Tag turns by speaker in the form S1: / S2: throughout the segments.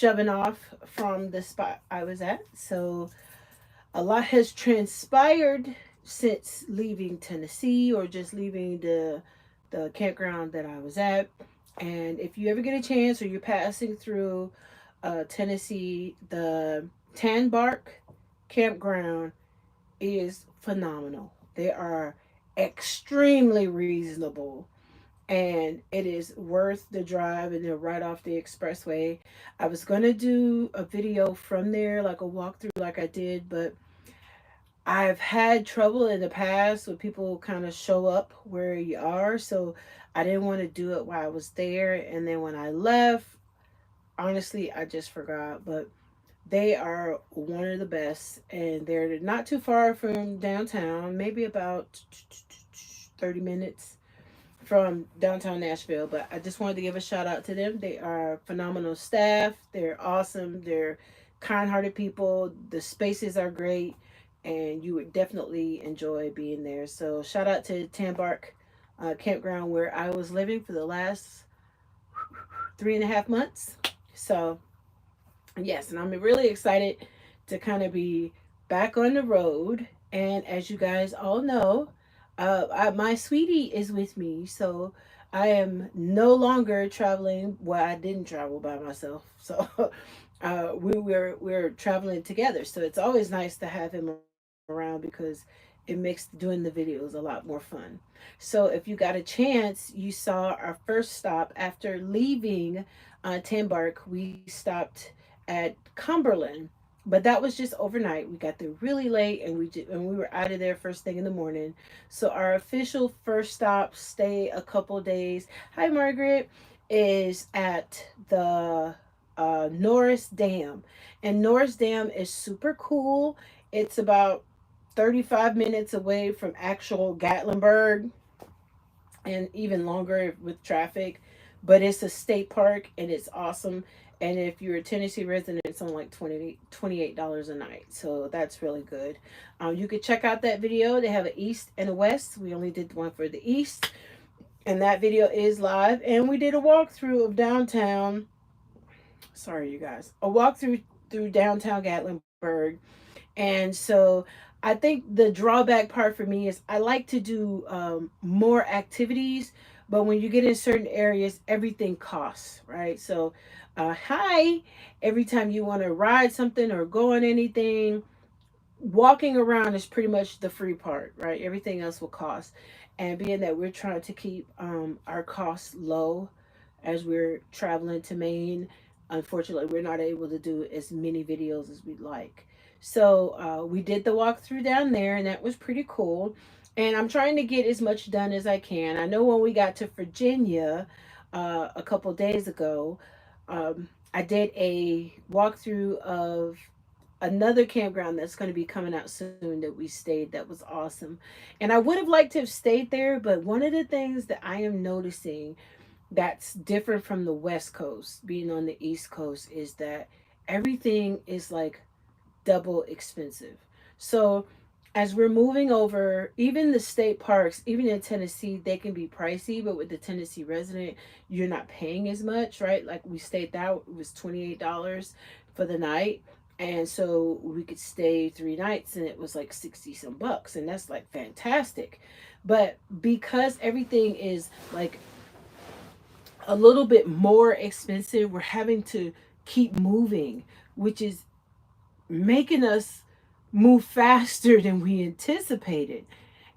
S1: shoving off from the spot I was at. So a lot has transpired since leaving Tennessee or just leaving the campground that I was at. And if you ever get a chance or you're passing through Tennessee, the Tan Bark campground is phenomenal. They are extremely reasonable and it is worth the drive, and they're right off the expressway. I was going to do a video from there, like a walkthrough like I did, but I've had trouble in the past with people kind of show up where you are, so I didn't want to do it while I was there. And then when I left, honestly, I just forgot. But they are one of the best, and they're not too far from downtown, maybe about 30 minutes from downtown Nashville. But I just wanted to give a shout out to them. They are phenomenal staff. They're awesome. They're kind-hearted people. The spaces are great, and you would definitely enjoy being there. So shout out to Tambark Campground where I was living for the last 3.5 months. So yes, and I'm really excited to kind of be back on the road. And as you guys all know, my sweetie is with me, so I am no longer traveling. Well, I didn't travel by myself, so we're traveling together. So it's always nice to have him around because it makes doing the videos a lot more fun. So if you got a chance, you saw our first stop after leaving Timbark. We stopped at Cumberland, but that was just overnight. We got there really late, and we were out of there first thing in the morning. So our official first stop, stay a couple days. Hi, Margaret, is at the Norris Dam, and Norris Dam is super cool. It's about 35 minutes away from actual Gatlinburg, and even longer with traffic. But it's a state park and it's awesome. And if you're a Tennessee resident, it's on like $28 a night. So that's really good. You could check out that video. They have an east and a west. We only did one for the east. And that video is live. And we did a walkthrough of downtown. Sorry, you guys. A walkthrough through downtown Gatlinburg. And so I think the drawback part for me is I like to do more activities, but when you get in certain areas, everything costs, right? So, hi, every time you want to ride something or go on anything, walking around is pretty much the free part, right? Everything else will cost. And being that we're trying to keep our costs low as we're traveling to Maine, unfortunately, we're not able to do as many videos as we'd like. So we did the walkthrough down there, and that was pretty cool. And I'm trying to get as much done as I can. I know when we got to Virginia a couple days ago, I did a walkthrough of another campground that's going to be coming out soon that we stayed. That was awesome. And I would have liked to have stayed there, but one of the things that I am noticing that's different from the West Coast, being on the East Coast, is that everything is like double expensive. So as we're moving over, even the state parks, even in Tennessee, they can be pricey, but with the Tennessee resident, you're not paying as much, right? Like we stayed out, it was $28 for the night. And so we could stay 3 nights and it was like 60 some bucks. And that's like fantastic. But because everything is like a little bit more expensive, we're having to keep moving, which is making us move faster than we anticipated.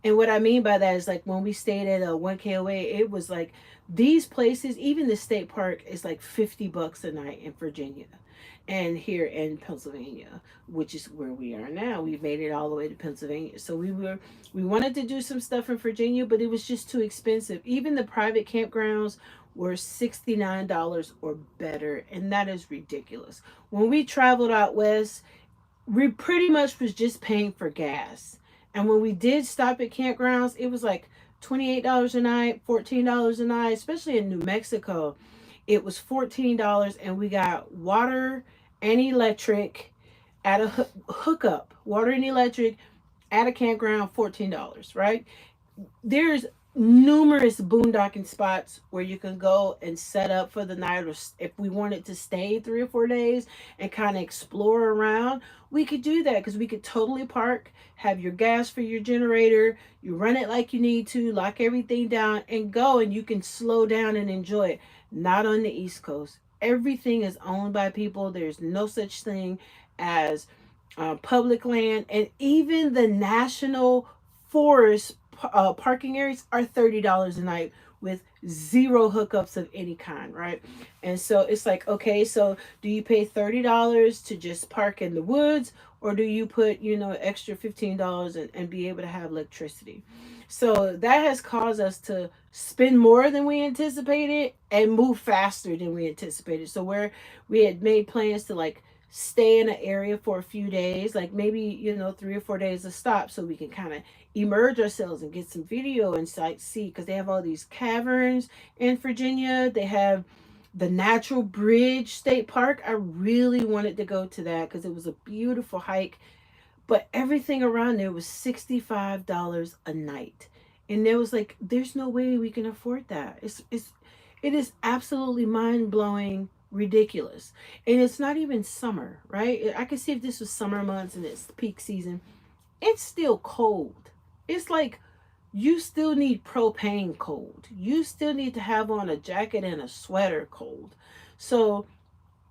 S1: And what I mean by that is like when we stayed at a 1KOA, it was like these places, even the state park is like $50 a night in Virginia and here in Pennsylvania, which is where we are now. We've made it all the way to Pennsylvania. So we wanted to do some stuff in Virginia, but it was just too expensive. Even the private campgrounds were $69 or better, and that is ridiculous. When we traveled out west, we pretty much was just paying for gas. And when we did stop at campgrounds, it was like $28 a night, $14 a night, especially in New Mexico. It was $14 and we got water and electric at a hookup. Water and electric at a campground, $14, right? There's numerous boondocking spots where you can go and set up for the night, or if we wanted to stay 3 or 4 days and kind of explore around, we could do that because we could totally park, have your gas for your generator, you run it like you need to, lock everything down and go, and you can slow down and enjoy it. Not on the East Coast. Everything is owned by people. There's no such thing as public land, and even the national forest parking areas are $30 a night with zero hookups of any kind, right? And so it's like, okay, so do you pay $30 to just park in the woods, or do you put, extra $15 and be able to have electricity? So that has caused us to spend more than we anticipated and move faster than we anticipated. So where we had made plans to like stay in an area for a few days, like maybe, 3 or 4 days to stop so we can kind of emerge ourselves and get some video and see, because they have all these caverns in Virginia. They have the Natural Bridge State Park. I really wanted to go to that because it was a beautiful hike, but everything around there was $65 a night. And there was like, there's no way we can afford that. It is absolutely mind blowing ridiculous. And it's not even summer, right? I could see if this was summer months and it's peak season, it's still cold. It's like you still need propane cold. You still need to have on a jacket and a sweater cold. So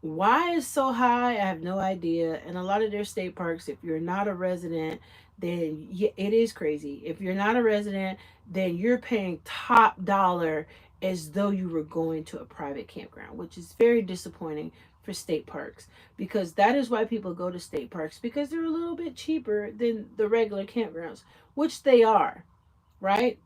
S1: why it's so high, I have no idea. And a lot of their state parks, if you're not a resident, then yeah, it is crazy. If you're not a resident, then you're paying top dollar as though you were going to a private campground, which is very disappointing for state parks, because that is why people go to state parks, because they're a little bit cheaper than the regular campgrounds, which they are, right?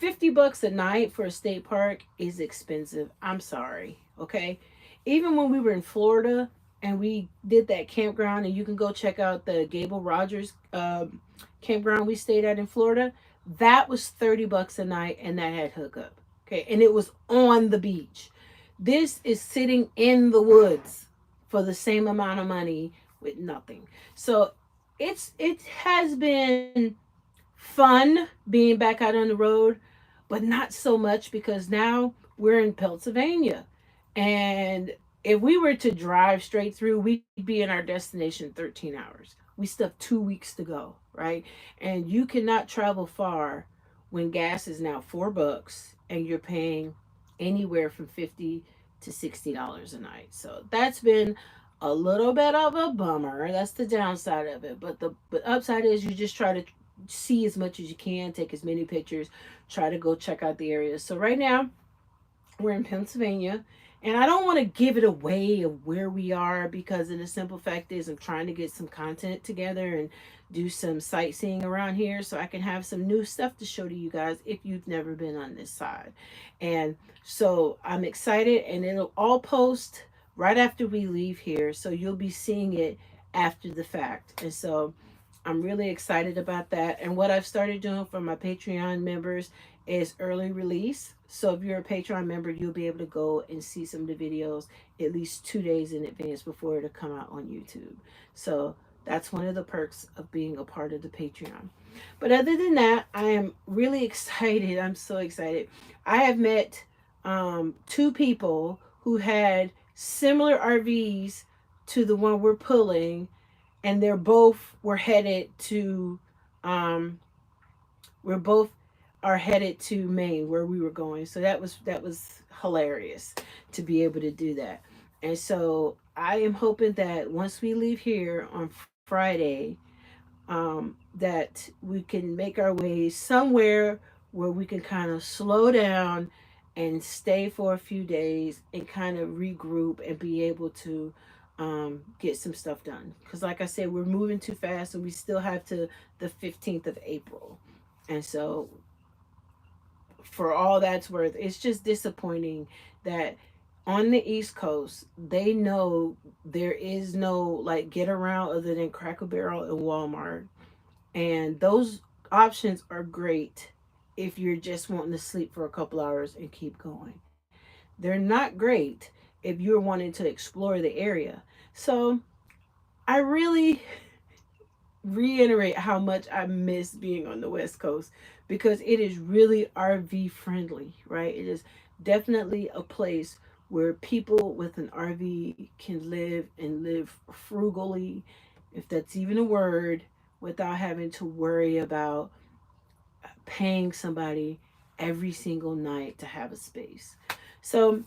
S1: $50 a night for a state park is expensive. I'm sorry. Okay. Even when we were in Florida and we did that campground, and you can go check out the Gable Rogers campground we stayed at in Florida, that was $30 a night and that had hookup. Okay. And it was on the beach. This is sitting in the woods for the same amount of money with nothing. So it has been fun being back out on the road, but not so much because now we're in Pennsylvania. And if we were to drive straight through, we'd be in our destination 13 hours. We still have 2 weeks to go, right? And you cannot travel far when gas is now $4 and you're paying anywhere from 50 to $60 a night. So that's been a little bit of a bummer. That's the downside of it. But upside is you just try to see as much as you can, take as many pictures, try to go check out the areas. So right now we're in Pennsylvania, and I don't want to give it away of where we are, because the simple fact is I'm trying to get some content together and do some sightseeing around here so I can have some new stuff to show to you guys if you've never been on this side. And so I'm excited, and it'll all post right after we leave here, so you'll be seeing it after the fact. And so I'm really excited about that. And what I've started doing for my Patreon members is early release. So if you're a Patreon member, you'll be able to go and see some of the videos at least 2 days in advance before it'll come out on YouTube. So that's one of the perks of being a part of the Patreon. But other than that, I am really excited. I'm so excited. I have met two people who had similar RVs to the one we're pulling, and they're both were headed to um we're both are headed to Maine where we were going. So that was hilarious to be able to do that. And so I am hoping that once we leave here on Friday, that we can make our way somewhere where we can kind of slow down and stay for a few days and kind of regroup and be able to get some stuff done. Because, like I said, we're moving too fast, and we still have to the 15th of April. And so, for all that's worth, it's just disappointing that on the East Coast, they know there is no like get around other than Cracker Barrel and Walmart. And those options are great if you're just wanting to sleep for a couple hours and keep going. They're not great if you're wanting to explore the area. So I really reiterate how much I miss being on the West Coast, because it is really RV friendly, right? It is definitely a place where people with an RV can live and live frugally, if that's even a word, without having to worry about paying somebody every single night to have a space. So,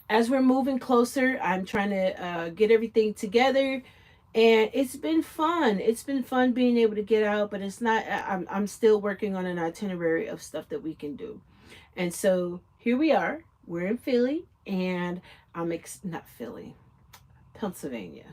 S1: as we're moving closer, I'm trying to get everything together, and it's been fun. It's been fun being able to get out, but it's not. I'm still working on an itinerary of stuff that we can do, and so here we are. We're in Philly, and not Philly, Pennsylvania.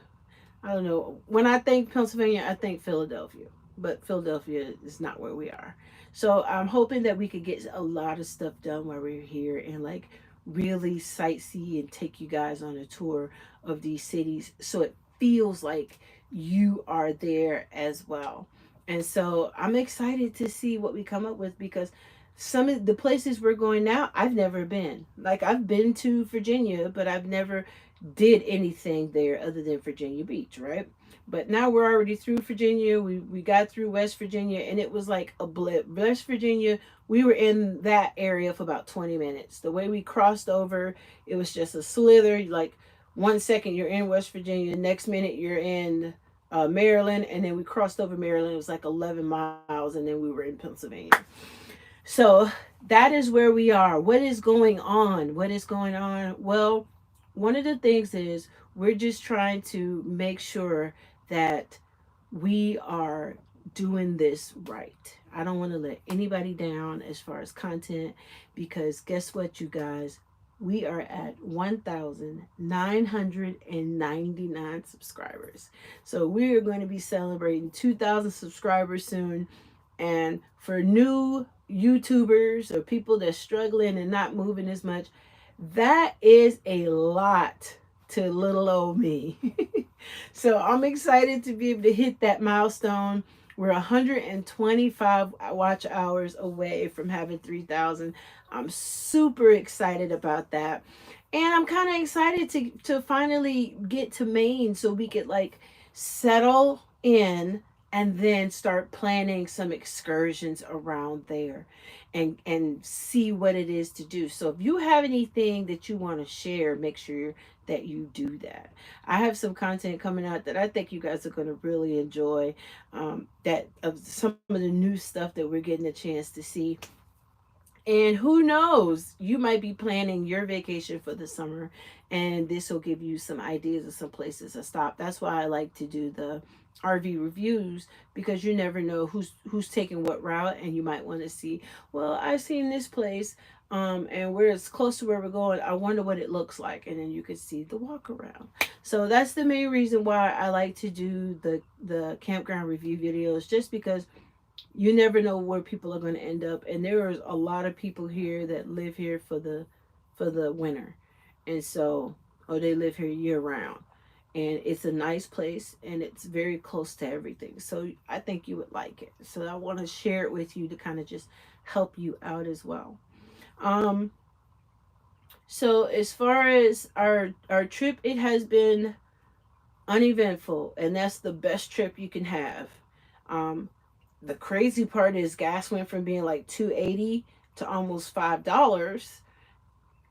S1: I don't know. When I think Pennsylvania, I think Philadelphia, but Philadelphia is not where we are. So I'm hoping that we could get a lot of stuff done while we're here, and like really sightsee and take you guys on a tour of these cities, so it feels like you are there as well. And so I'm excited to see what we come up with, because some of the places we're going now, I've never been. Like, I've been to Virginia, but I've never did anything there other than Virginia Beach, right? But now we're already through Virginia. We got through West Virginia, and it was like a blip. West Virginia, we were in that area for about 20 minutes. The way we crossed over, it was just a slither. Like, 1 second you're in West Virginia, next minute you're in Maryland, and then we crossed over Maryland. It was like 11 miles, and then we were in Pennsylvania. So that is where we are. What is going on? What is going on? Well, one of the things is we're just trying to make sure that we are doing this right. I don't want to let anybody down as far as content, because guess what, you guys? We are at 1,999 subscribers. So we are going to be celebrating 2,000 subscribers soon. And for new YouTubers or people that's struggling and not moving as much, that is a lot to little old me. So I'm excited to be able to hit that milestone. We're 125 watch hours away from having 3,000. I'm super excited about that. And I'm kind of excited to finally get to Maine, so we could like settle in and then start planning some excursions around there, and see what it is to do. So if you have anything that you want to share, make sure that you do that. I have some content coming out that I think you guys are going to really enjoy, that of some of the new stuff that we're getting a chance to see. And who knows, you might be planning your vacation for the summer, and this will give you some ideas of some places to stop. That's why I like to do the RV reviews, because you never know who's taking what route, and you might want to see, well, I've seen this place, and where it's close to where we're going, I wonder what it looks like, and then you can see the walk around. So that's the main reason why I like to do the campground review videos, just because you never know where people are going to end up, and there is a lot of people here that live here for the winter, and so, or they live here year round, and it's a nice place, and it's very close to everything, so I think you would like it. So I want to share it with you to kind of just help you out as well. um so as far as our trip, it has been uneventful, and that's the best trip you can have. um the crazy part is gas went from being like 280 to almost $5,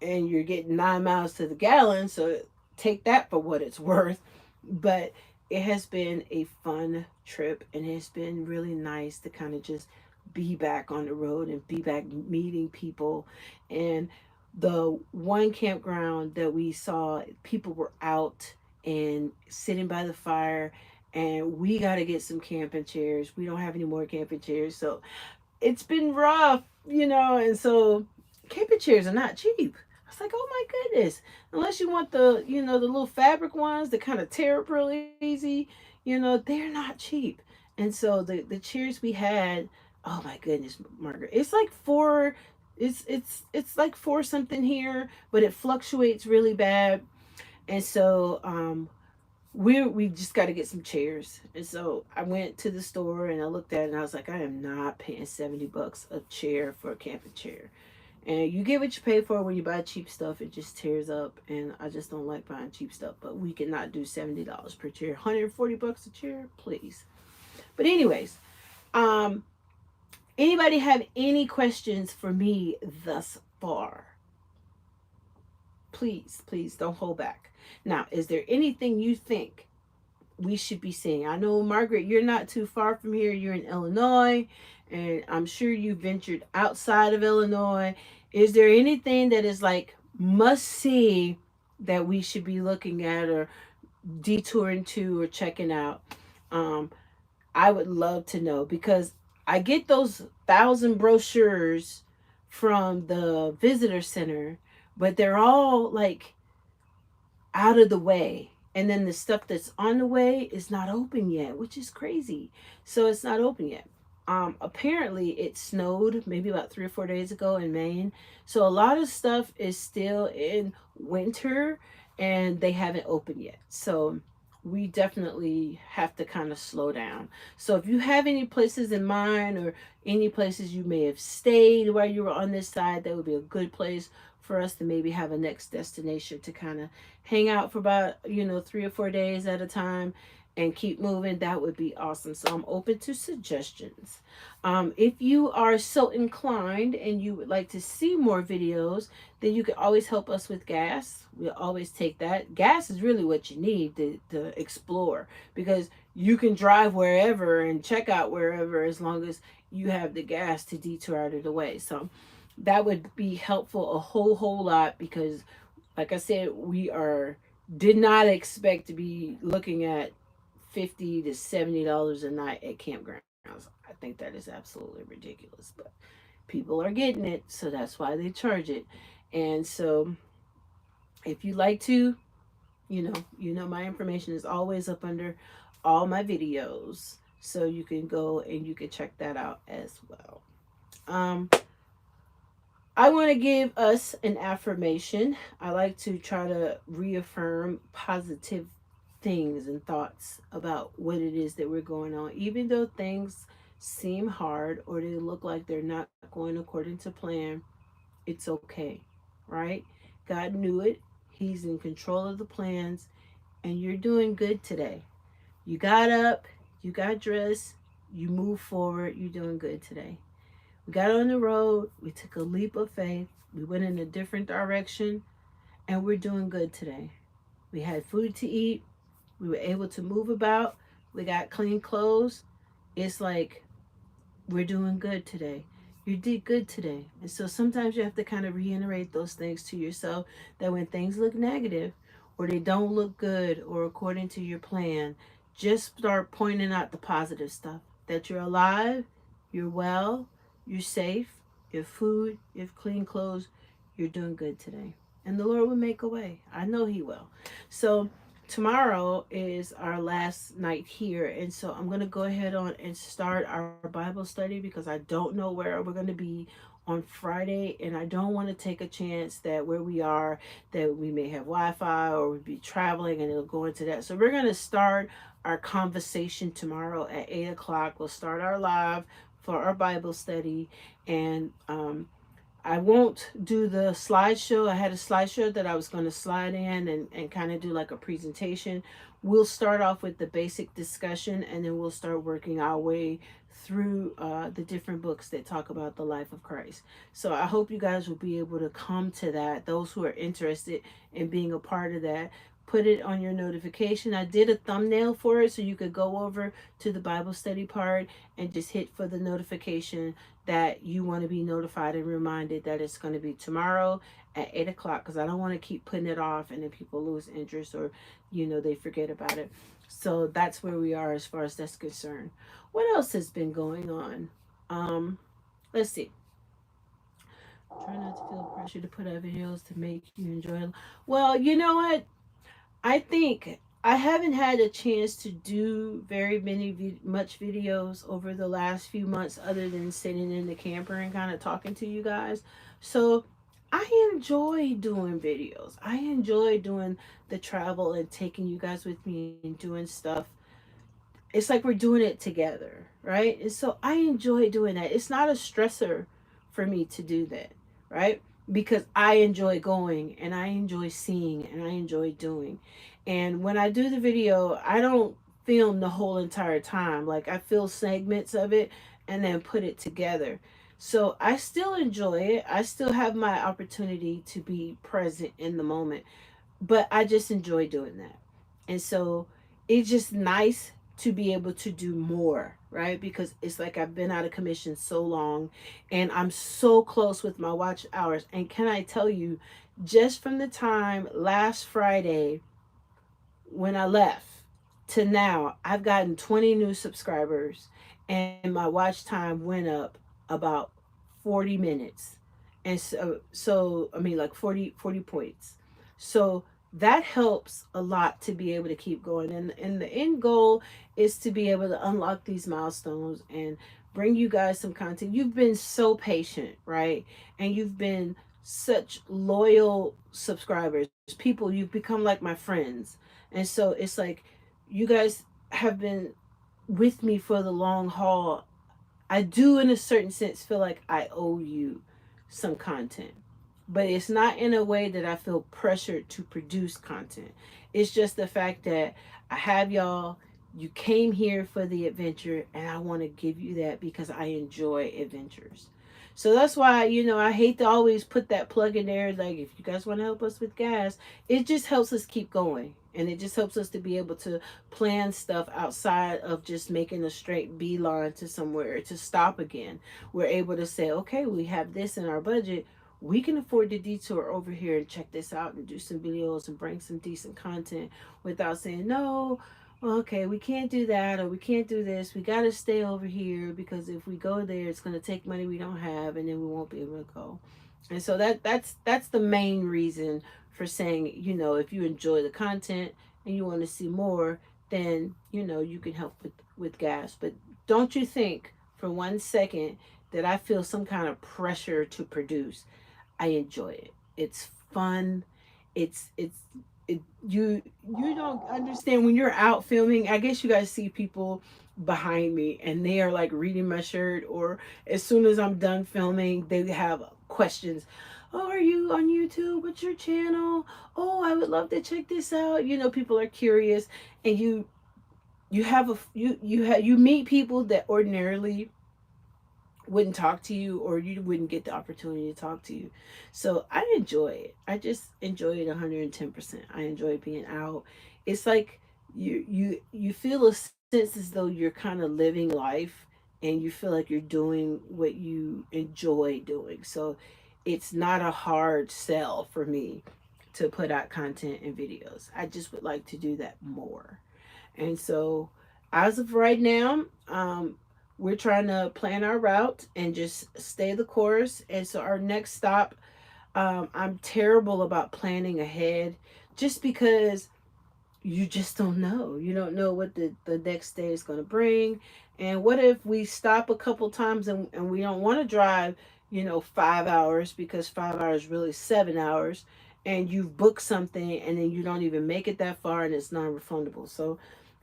S1: and you're getting 9 miles to the gallon. So take that for what it's worth. But it has been a fun trip, and it's been really nice to kind of just be back on the road and be back meeting people. And the one campground that we saw, people were out and sitting by the fire, and we got to get some camping chairs. We don't have any more camping chairs, so it's been rough, and so camping chairs are not cheap. I was like, oh my goodness. Unless you want the little fabric ones that kind of tear up real easy, they're not cheap. And so the chairs we had, oh my goodness, Margaret, it's like four, it's like four something here, but it fluctuates really bad. And so we just got to get some chairs. And so I went to the store and I looked at it, and I was like, I am not paying $70 a chair for a camping chair. And you get what you pay for. When you buy cheap stuff, it just tears up, and I just don't like buying cheap stuff. But we cannot do $70 per chair. $140 a chair, please. But anyways, um, anybody have any questions for me thus far? Please, please don't hold back. Now, is there anything you think we should be seeing? I know, Margaret, you're not too far from here. You're in Illinois, and I'm sure you ventured outside of Illinois. Is there anything that is like must see that we should be looking at or detouring to or checking out? Um, I would love to know because I get those 1,000 brochures from the visitor center, but they're all like out of the way. And then the stuff that's on the way is not open yet, which is crazy. So it's not open yet. Apparently it snowed maybe about 3 or 4 days ago in Maine. So a lot of stuff is still in winter and they haven't opened yet. So we definitely have to kind of slow down. So if you have any places in mind or any places you may have stayed while you were on this side, that would be a good place for us to maybe have a next destination to kind of hang out for about 3 or 4 days at a time and keep moving. That would be awesome. So I'm open to suggestions. If you are so inclined and you would like to see more videos, then you can always help us with gas. We'll always take that. Gas is really what you need to explore, because you can drive wherever and check out wherever as long as you have the gas to detour out of the way. So that would be helpful a whole lot, because like I said, we are did not expect to be looking at $50 to $70 a night at campgrounds. I think that is absolutely ridiculous, but people are getting it, so that's why they charge it. And so, if you like to, my information is always up under all my videos, so you can go and you can check that out as well. Um, I want to give us an affirmation. I like to try to reaffirm positive things and thoughts about what it is that we're going on. Even though things seem hard or they look like they're not going according to plan, it's okay, right? God knew it. He's in control of the plans, and you're doing good today. You got up, you got dressed, you moved forward, you're doing good today. We got on the road, we took a leap of faith, we went in a different direction, and we're doing good today. We had food to eat, we were able to move about, we got clean clothes. It's like we're doing good today. You did good today. And so sometimes you have to kind of reiterate those things to yourself, that when things look negative or they don't look good or according to your plan, just start pointing out the positive stuff. That you're alive, you're well, you're safe, you have food, you have clean clothes, you're doing good today. And the Lord will make a way. I know He will. So tomorrow is our last night here, and so I'm going to go ahead on and start our Bible study, because I don't know where we're going to be on Friday, and I don't want to take a chance that where we are that we may have Wi-Fi or we'd be traveling and it'll go into that. So we're going to start our conversation tomorrow at 8 o'clock. We'll start our live for our Bible study, and I won't do the slideshow. I had a slideshow that I was going to slide in and kind of do like a presentation. We'll start off with the basic discussion, and then we'll start working our way through the different books that talk about the life of Christ. So I hope you guys will be able to come to that. Those who are interested in being a part of that, put it on your notification. I did a thumbnail for it so you could go over to the Bible study part and just hit for the notification that you want to be notified and reminded that it's going to be tomorrow at 8 o'clock, because I don't want to keep putting it off and then people lose interest or they forget about it. So that's where we are as far as that's concerned. What else has been going on? Let's see. Try not to feel pressure to put out videos to make you enjoy it. Well, you know what? I think I haven't had a chance to do very much videos over the last few months, other than sitting in the camper and kind of talking to you guys. So I enjoy doing videos. I enjoy doing the travel and taking you guys with me and doing stuff. It's like we're doing it together, right? And so I enjoy doing that. It's not a stressor for me to do that, right? Because I enjoy going and I enjoy seeing and I enjoy doing. And when I do the video, I don't film the whole entire time. Like I film segments of it and then put it together. So I still enjoy it. I still have my opportunity to be present in the moment, but I just enjoy doing that. And so it's just nice to be able to do more, right? Because it's like I've been out of commission so long and I'm so close with my watch hours. And can I tell you, just from the time last Friday when I left to now, I've gotten 20 new subscribers and my watch time went up about 40 minutes. And so I mean like 40 points. So that helps a lot to be able to keep going. And the end goal is to be able to unlock these milestones and bring you guys some content. You've been so patient, right? And you've been such loyal subscribers. People, you've become like my friends. And so it's like you guys have been with me for the long haul. I do, in a certain sense, feel like I owe you some content, but it's not in a way that I feel pressured to produce content. It's just the fact that I have y'all. You came here for the adventure, and I want to give you that because I enjoy adventures. So that's why, I hate to always put that plug in there. Like, if you guys want to help us with gas, it just helps us keep going. And it just helps us to be able to plan stuff outside of just making a straight beeline to somewhere to stop again. We're able to say, okay, we have this in our budget. We can afford to detour over here and check this out and do some videos and bring some decent content without saying, no, okay, we can't do that or we can't do this. We got to stay over here because if we go there, it's going to take money we don't have and then we won't be able to go. And so that's the main reason for saying, if you enjoy the content and you want to see more, then you can help with gas. But don't you think for 1 second that I feel some kind of pressure to produce. I enjoy it. It's fun. It's you don't understand when you're out filming. I guess you guys see people behind me and they are like reading my shirt, or as soon as I'm done filming they have questions. Oh, are you on YouTube? What's your channel? Oh, I would love to check this out. People are curious, and you have you meet people that ordinarily wouldn't talk to you, or you wouldn't get the opportunity to talk to you. So I enjoy it. I just enjoy it 110%. I enjoy being out. It's like you feel a sense as though you're kind of living life, and you feel like you're doing what you enjoy doing. So it's not a hard sell for me to put out content and videos. I just would like to do that more. And so as of right now, we're trying to plan our route and just stay the course. And so our next stop, I'm terrible about planning ahead just because you just don't know. You don't know what the next day is going to bring. And what if we stop a couple times and we don't want to drive, 5 hours, because 5 hours really 7 hours, and you've booked something and then you don't even make it that far and it's non-refundable. So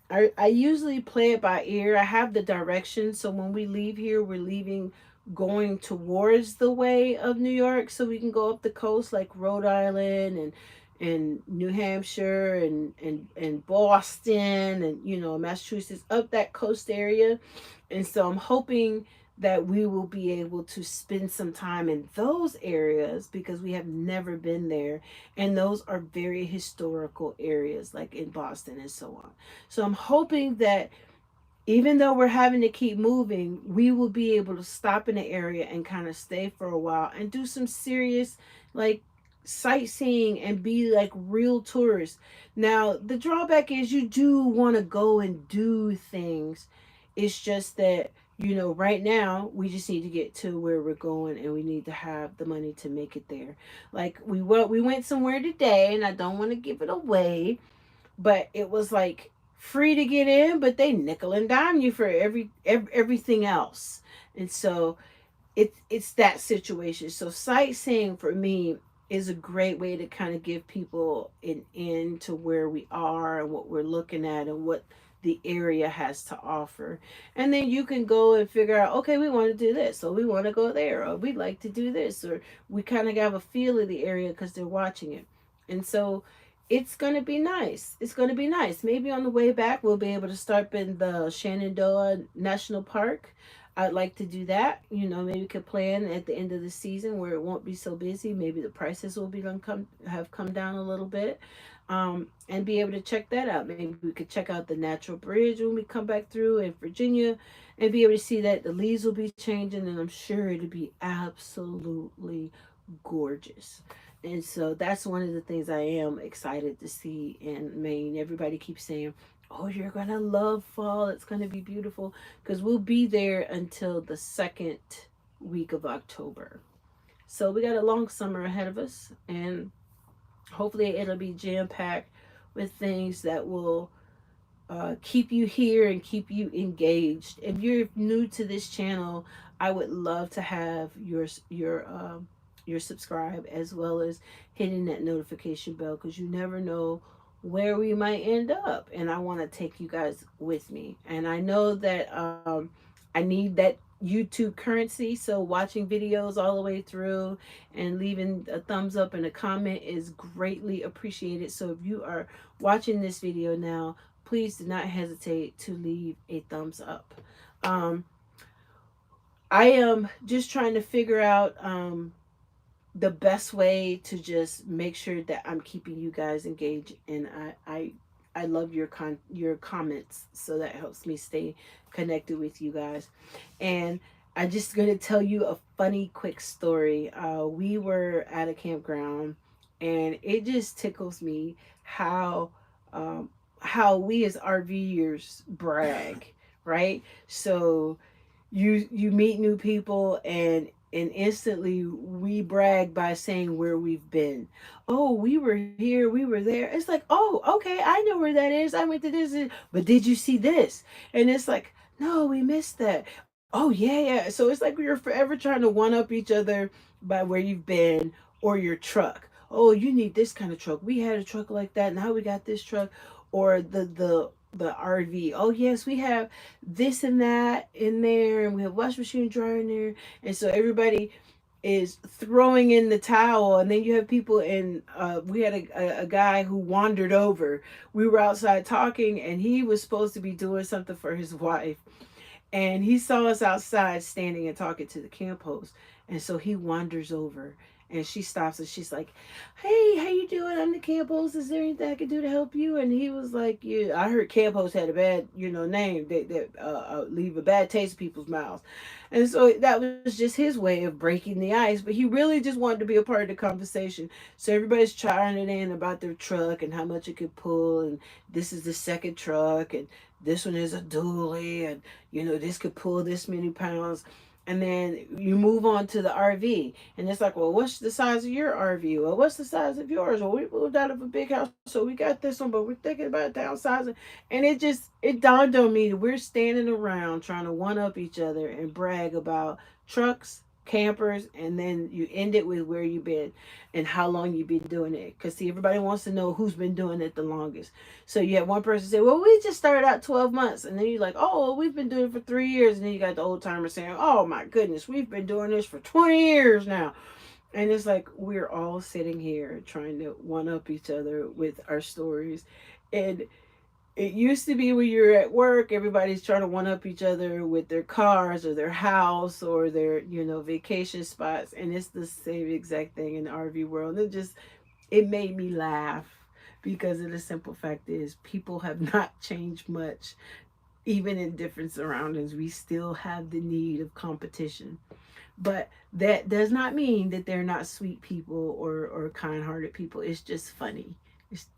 S1: I usually play it by ear. I have the directions. So when we leave here, we're leaving going towards the way of New York. So we can go up the coast like Rhode Island and New Hampshire and Boston and, Massachusetts, up that coast area. And so I'm hoping that we will be able to spend some time in those areas because we have never been there. And those are very historical areas, like in Boston and so on. So I'm hoping that even though we're having to keep moving, we will be able to stop in the area and kind of stay for a while and do some serious, like, sightseeing and be like real tourists. Now, the drawback is you do want to go and do things. It's just that, right now we just need to get to where we're going and we need to have the money to make it there. Like we went somewhere today and I don't want to give it away, but it was like free to get in, but they nickel and dime you for everything else. And so it's that situation. So sightseeing for me is a great way to kind of give people an in to where we are and what we're looking at and what the area has to offer. And then you can go and figure out, okay, we want to do this, or we want to go there, or we'd like to do this, or we kind of have a feel of the area because they're watching it. And so it's gonna be nice. It's gonna be nice. Maybe on the way back we'll be able to stop in the Shenandoah National Park. I'd like to do that. You know, maybe we could plan at the end of the season where it won't be so busy. Maybe the prices will be gonna come down a little bit, and be able to check that out. Maybe we could check out the Natural Bridge when we come back through in Virginia, and be able to see that the leaves will be changing, and I'm sure it'll be absolutely gorgeous. And so that's one of the things I am excited to see in Maine. Everybody keeps saying, "Oh, you're going to love fall. It's going to be beautiful." Because we'll be there until the second week of October. So we got a long summer ahead of us. And hopefully it'll be jam packed with things that will keep you here and keep you engaged. If you're new to this channel, I would love to have your subscribe, as well as hitting that notification bell, because you never know where we might end up, and I want to take you guys with me. And I know that I need that YouTube currency, so watching videos all the way through and leaving a thumbs up and a comment is greatly appreciated. So if you are watching this video now, please do not hesitate to leave a thumbs up. Um, I am just trying to figure out the best way to just make sure that I'm keeping you guys engaged, and I love your comments, so that helps me stay connected with you guys. And I just gonna tell you a funny quick story. We were at a campground, and it just tickles me um, how we as RVers brag, right? So you meet new people, and instantly we brag by saying where we've been. Oh, we were here, we were there. It's like, oh, okay, I know where that is. I went to this, but did you see this? And it's like, no, we missed that. Oh yeah, yeah. So it's like we are forever trying to one up each other by where you've been, or your truck. Oh, you need this kind of truck. We had a truck like that. Now we got this truck. Or the RV. Oh yes, we have this and that in there, and we have washing machine, dryer in there, and so everybody is throwing in the towel. And then you have people in. We had a guy who wandered over. We were outside talking, and he was supposed to be doing something for his wife, and he saw us outside standing and talking to the camp host. And so he wanders over, and she stops, and she's like, "Hey, how you doing? I'm the camp host. Is there anything I can do to help you?" And he was like, "Yeah, I heard camp host had a bad, name that leave a bad taste in people's mouths." And so that was just his way of breaking the ice, but he really just wanted to be a part of the conversation. So everybody's trying it in about their truck and how much it could pull, and this is the second truck, and this one is a dually, and this could pull this many pounds. And then you move on to the RV, and it's like, well, what's the size of your RV? Well, what's the size of yours? Well, we moved out of a big house, so we got this one, but we're thinking about downsizing. And it dawned on me that we're standing around trying to one up each other and brag about trucks, campers, and then you end it with where you've been and how long you've been doing it. Because see, everybody wants to know who's been doing it the longest. So you have one person say, "Well, we just started out 12 months," and then you're like, "Oh, well, we've been doing it for 3 years," and then you got the old timer saying, "Oh my goodness, we've been doing this for 20 years now." And it's like we're all sitting here trying to one up each other with our stories. And it used to be when you're at work, everybody's trying to one up each other with their cars or their house or their, vacation spots. And it's the same exact thing in the RV world. It made me laugh, because of the simple fact is people have not changed much. Even in different surroundings, we still have the need of competition. But that does not mean that they're not sweet people or kind-hearted people. It's just funny.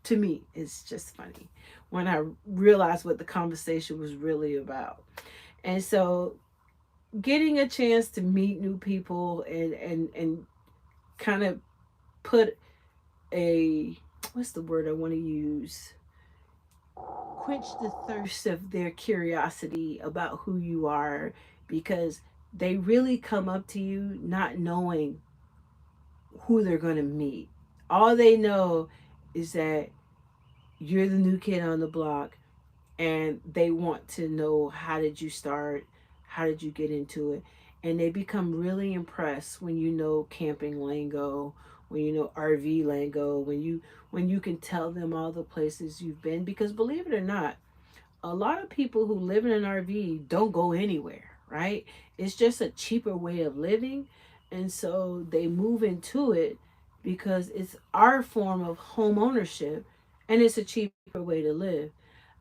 S1: To me, it's just funny when I realized what the conversation was really about. And so getting a chance to meet new people, and kind of put a, what's the word I want to use, quench the thirst of their curiosity about who you are, because they really come up to you not knowing who they're going to meet. All they know is that you're the new kid on the block, and they want to know, how did you start? How did you get into it? And they become really impressed when you know camping lingo, when you know RV lingo, when you can tell them all the places you've been. Because believe it or not, a lot of people who live in an RV don't go anywhere, right? It's just a cheaper way of living. And so they move into it because it's our form of home ownership and it's a cheaper way to live.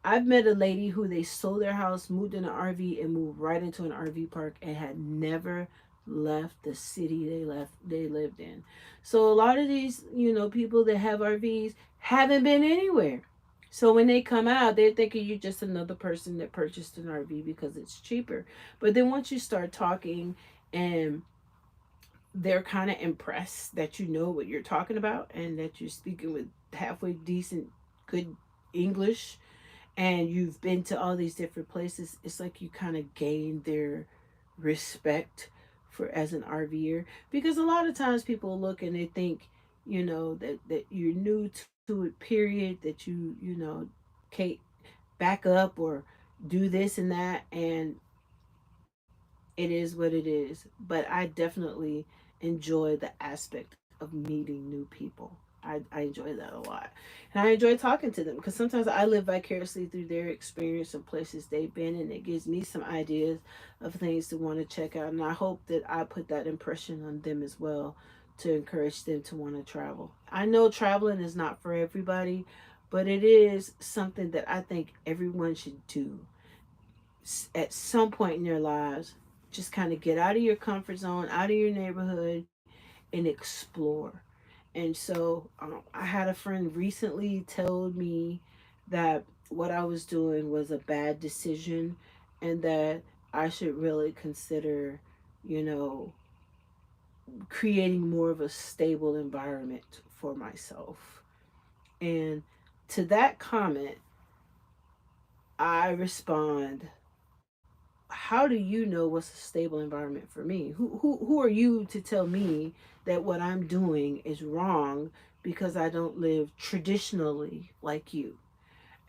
S1: I've met a lady who they sold their house, moved in an RV, and moved right into an RV park and had never left the city they lived in. So a lot of these, people that have RVs haven't been anywhere. So when they come out, they're thinking you're just another person that purchased an RV because it's cheaper. But then once you start talking and they're kind of impressed that you know what you're talking about and that you're speaking with halfway decent, good English, and you've been to all these different places, it's like you kind of gain their respect for as an RVer. Because a lot of times people look and they think, that you're new to it, period, that you can't back up or do this and that, and it is what it is. But I definitely enjoy the aspect of meeting new people. I enjoy that a lot. And I enjoy talking to them because sometimes I live vicariously through their experience of places they've been, and it gives me some ideas of things to want to check out. And I hope that I put that impression on them as well to encourage them to want to travel. I know traveling is not for everybody, but it is something that I think everyone should do at some point in their lives. Just kind of get out of your comfort zone, out of your neighborhood, and explore. And so I had a friend recently told me that what I was doing was a bad decision and that I should really consider, you know, creating more of a stable environment for myself. And to that comment, I respond, how do you know what's a stable environment for me? Who are you to tell me that what I'm doing is wrong because I don't live traditionally like you?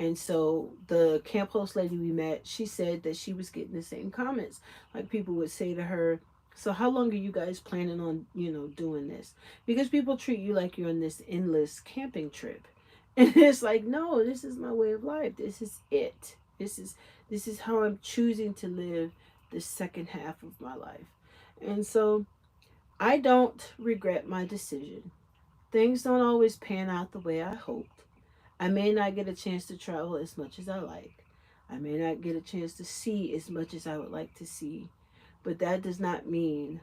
S1: And so the camp host lady we met, she said that she was getting the same comments. Like people would say to her, so how long are you guys planning on, doing this? Because people treat you like you're on this endless camping trip. And it's like, no, this is my way of life. This is it. This is how I'm choosing to live the second half of my life. And so I don't regret my decision. Things don't always pan out the way I hoped. I may not get a chance to travel as much as I like. I may not get a chance to see as much as I would like to see. But that does not mean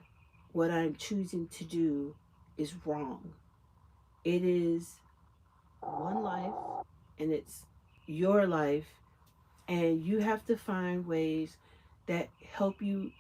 S1: what I'm choosing to do is wrong. It is one life and it's your life, and you have to find ways that help you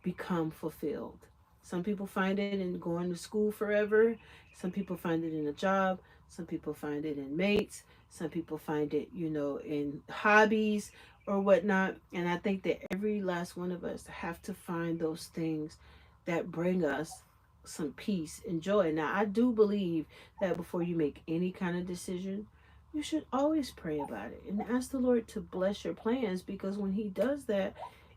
S1: become fulfilled. Some people find it in going to school forever. Some people find it in a job. Some people find it in mates. Some people find it, in hobbies or whatnot. And I think that every last one of us have to find those things that bring us some peace and joy. Now, I do believe that before you make any kind of decision, you should always pray about it and ask the Lord to bless your plans, because when He does that,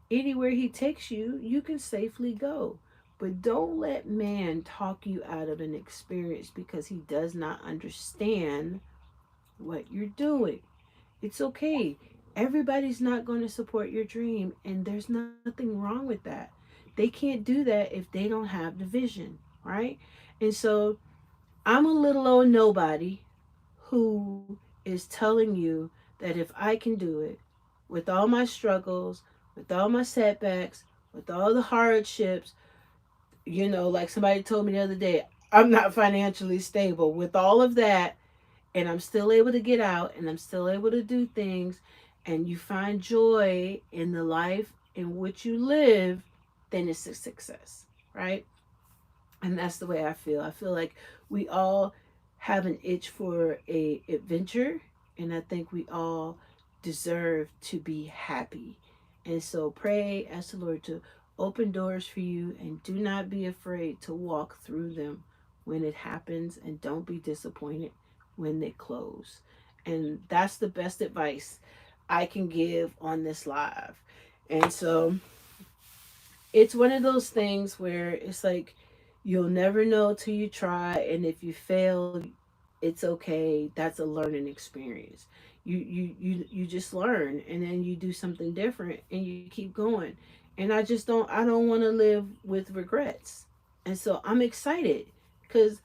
S1: anywhere He takes you, you can safely go. But don't let man talk you out of an experience because he does not understand what you're doing. It's okay. Everybody's not going to support your dream, and there's nothing wrong with that. They can't do that if they don't have the vision, right? And so I'm a little old nobody who is telling you that if I can do it with all my struggles, with all my setbacks, with all the hardships, like somebody told me the other day, I'm not financially stable. With all of that, and I'm still able to get out and I'm still able to do things, and you find joy in the life in which you live, then it's a success, right? And that's the way I feel. I feel like we all have an itch for a adventure, and I think we all deserve to be happy. And so pray, ask the Lord to open doors for you, and do not be afraid to walk through them when it happens, and don't be disappointed when they close. And that's the best advice I can give on this live. And so it's one of those things where it's like You'll never know till you try, and if you fail, it's okay. That's a learning experience. You just learn, and then you do something different, and you keep going. And I don't want to live with regrets. And so I'm excited because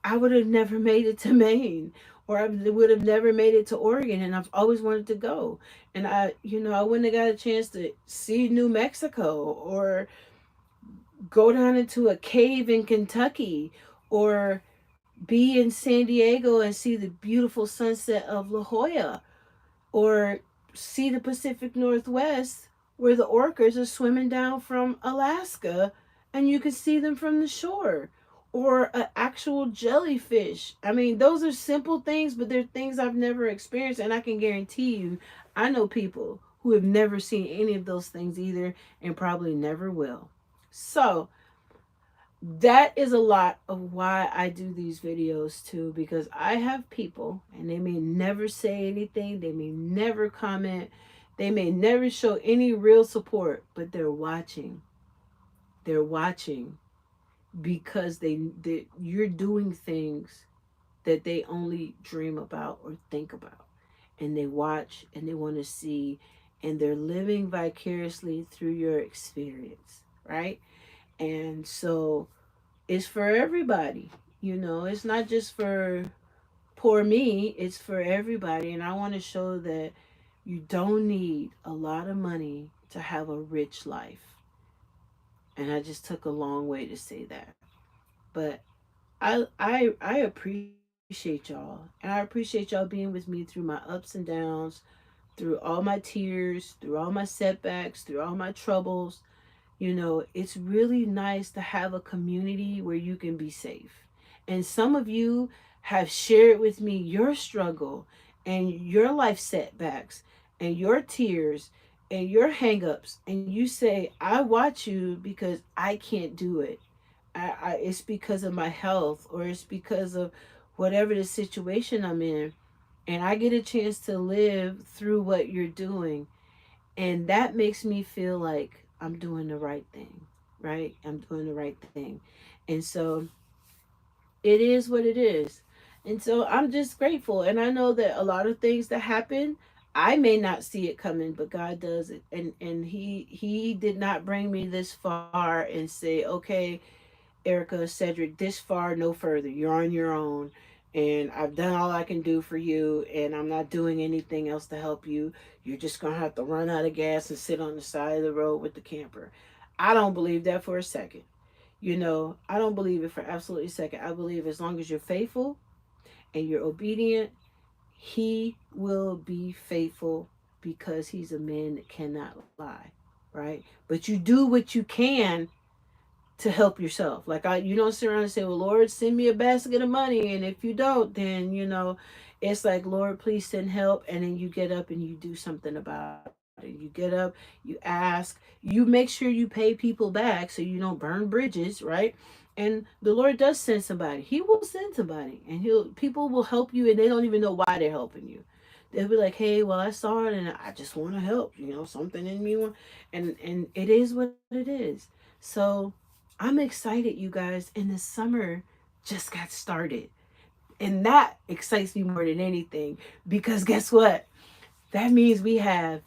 S1: I would have never made it to Maine, or I would have never made it to Oregon, and I've always wanted to go. And I wouldn't have got a chance to see New Mexico, or go down into a cave in Kentucky, or be in San Diego and see the beautiful sunset of La Jolla, or see the Pacific Northwest where the orcas are swimming down from Alaska and you can see them from the shore, or an actual jellyfish. I mean, those are simple things, but they're things I've never experienced, and I can guarantee you, I know people who have never seen any of those things either and probably never will. So, that is a lot of why I do these videos too, because I have people and they may never say anything, they may never comment, they may never show any real support, but they're watching. They're watching because you're doing things that they only dream about or think about. And they watch and they want to see, and they're living vicariously through your experience, right? And so it's for everybody. It's not just for poor me, it's for everybody. And I want to show that you don't need a lot of money to have a rich life. And I just took a long way to say that. But I appreciate y'all. And I appreciate y'all being with me through my ups and downs, through all my tears, through all my setbacks, through all my troubles. It's really nice to have a community where you can be safe. And some of you have shared with me your struggle and your life setbacks and your tears and your hangups. And you say, I watch you because I can't do it. It's because of my health, or it's because of whatever the situation I'm in. And I get a chance to live through what you're doing, and that makes me feel like I'm doing the right thing, right? I'm doing the right thing. And so it is what it is. And so I'm just grateful. And I know that a lot of things that happen, I may not see it coming, but God does it. And he did not bring me this far and say, okay, Erica, Cedric, this far, no further. You're on your own. And I've done all I can do for you, and I'm not doing anything else to help you. You're just going to have to run out of gas and sit on the side of the road with the camper. I don't believe that for a second. I don't believe it for absolutely a second. I believe as long as you're faithful and you're obedient, he will be faithful, because he's a man that cannot lie, right? But you do what you can to help yourself. Like, you don't sit around and say, "Well, Lord, send me a basket of money," and if you don't, then it's like, "Lord, please send help," and then you get up and you do something about it. You get up, you ask, you make sure you pay people back so you don't burn bridges, right? And the Lord does send somebody. He will send somebody, and he'll people will help you, and they don't even know why they're helping you. They'll be like, "Hey, well, I saw it, and I just want to help. Something in me want," and it is what it is. So I'm excited, you guys, and the summer just got started. And that excites me more than anything, because guess what? That means we have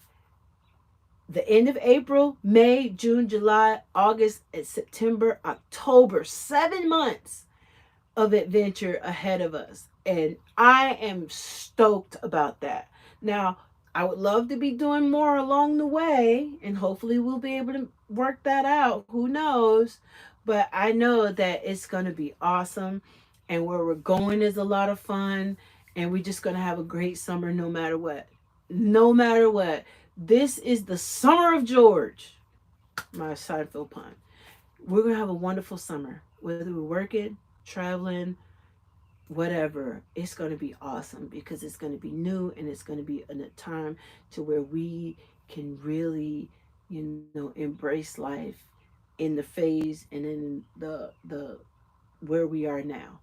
S1: the end of April, May, June, July, August, and September, October. 7 months of adventure ahead of us. And I am stoked about that. Now, I would love to be doing more along the way, and hopefully we'll be able to work that out. Who knows? But I know that it's going to be awesome, and where we're going is a lot of fun, and we're just going to have a great summer no matter what. No matter what. This is the summer of George, my Seinfeld pun. We're going to have a wonderful summer, whether we're working, traveling, whatever. It's going to be awesome, because it's going to be new, and it's going to be in a time to where we can really, embrace life in the phase and in the where we are now,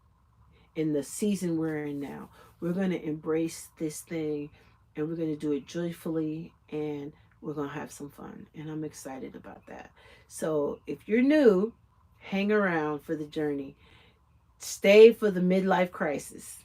S1: in the season we're in now. We're going to embrace this thing, and we're going to do it joyfully, and we're going to have some fun. And I'm excited about that. So if you're new, hang around for the journey, stay for the midlife crisis,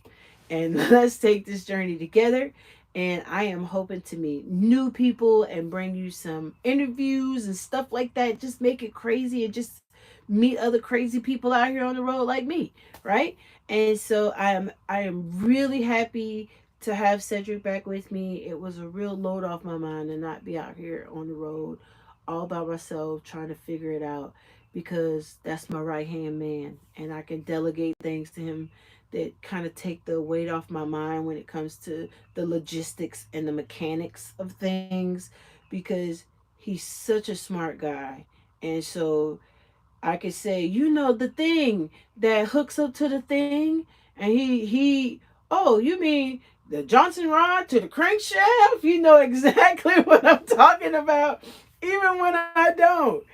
S1: and let's take this journey together. And I am hoping to meet new people and bring you some interviews and stuff like that. Just make it crazy and just meet other crazy people out here on the road like me, right? And so I am really happy to have Cedric back with me. It was a real load off my mind to not be out here on the road all by myself trying to figure it out, because that's my right hand man and I can delegate things to him that kind of take the weight off my mind when it comes to the logistics and the mechanics of things, because he's such a smart guy. And so I could say, the thing that hooks up to the thing, and oh, you mean the Johnson rod to the crankshaft? You know exactly what I'm talking about, even when I don't.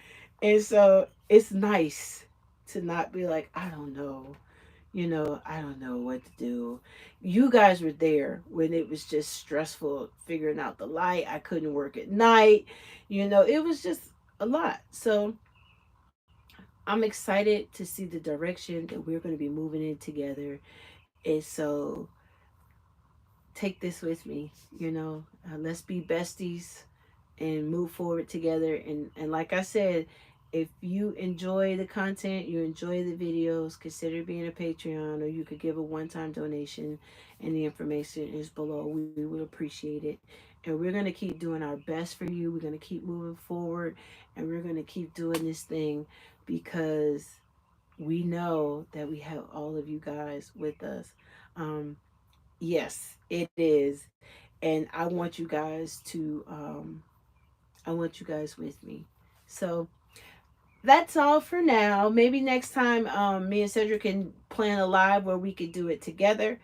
S1: And so it's nice to not be like, I don't know, I don't know what to do. You guys were there when it was just stressful figuring out the light. I couldn't work at night. It was just a lot. So I'm excited to see the direction that we're going to be moving in together. And so take this with me, let's be besties and move forward together. And like I said, if you enjoy the content, you enjoy the videos, consider being a Patreon, or you could give a one-time donation, and the information is below. We would appreciate it. And we're going to keep doing our best for you. We're going to keep moving forward, and we're going to keep doing this thing because we know that we have all of you guys with us. Um, yes, it is. And I want you guys with me. So that's all for now. Maybe next time, me and Cedric can plan a live where we could do it together.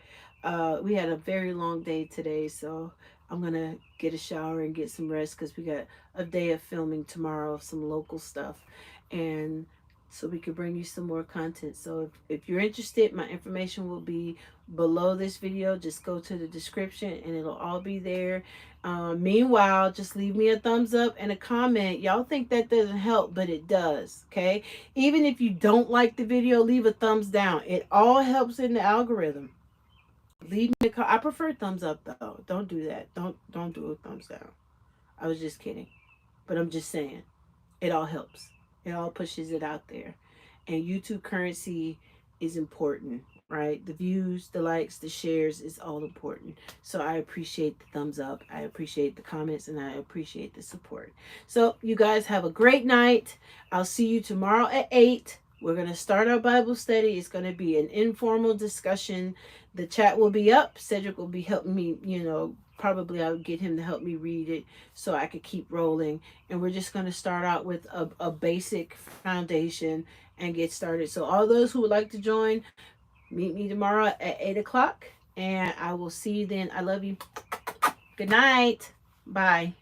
S1: We had a very long day today, so I'm gonna get a shower and get some rest because we got a day of filming tomorrow of some local stuff, and so we can bring you some more content. So if you're interested, my information will be below this video. Just go to the description and it'll all be there. Meanwhile, just leave me a thumbs up and a comment. Y'all think that doesn't help, but it does. Okay, even if you don't like the video, leave a thumbs down. It all helps in the algorithm. Leave me I prefer thumbs up though. Don't do that. Don't do a thumbs down. I was just kidding, but I'm just saying it all helps. It all pushes it out there. And YouTube currency is important, right? The views, the likes, the shares is all important. So I appreciate the thumbs up. I appreciate the comments, and I appreciate the support. So you guys have a great night. I'll see you tomorrow at 8. We're going to start our Bible study. It's going to be an informal discussion. The chat will be up. Cedric will be helping me, probably I'll get him to help me read it so I could keep rolling. And we're just going to start out with a basic foundation and get started. So all those who would like to join, meet me tomorrow at 8 o'clock. And I will see you then. I love you. Good night. Bye.